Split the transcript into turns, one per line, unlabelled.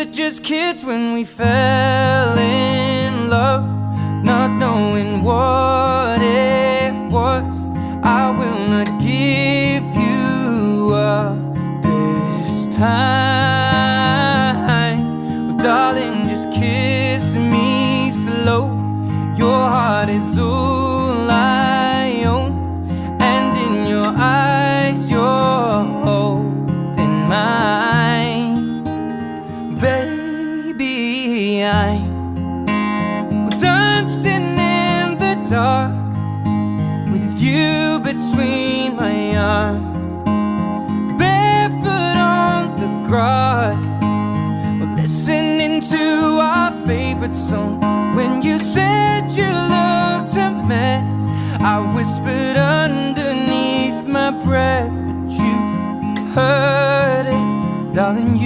were just kids when we fell in love, not knowing what it was. I will not give you up this time. Oh, darling, just kiss me slow. Your heart is all I own, and in your eyes you're holding mine. Baby, I'm dancing in the dark with you between my arms, barefoot on the grass, we're listening to our favorite song. When you said you looked a mess, I whispered underneath my breath, but you heard it, darling.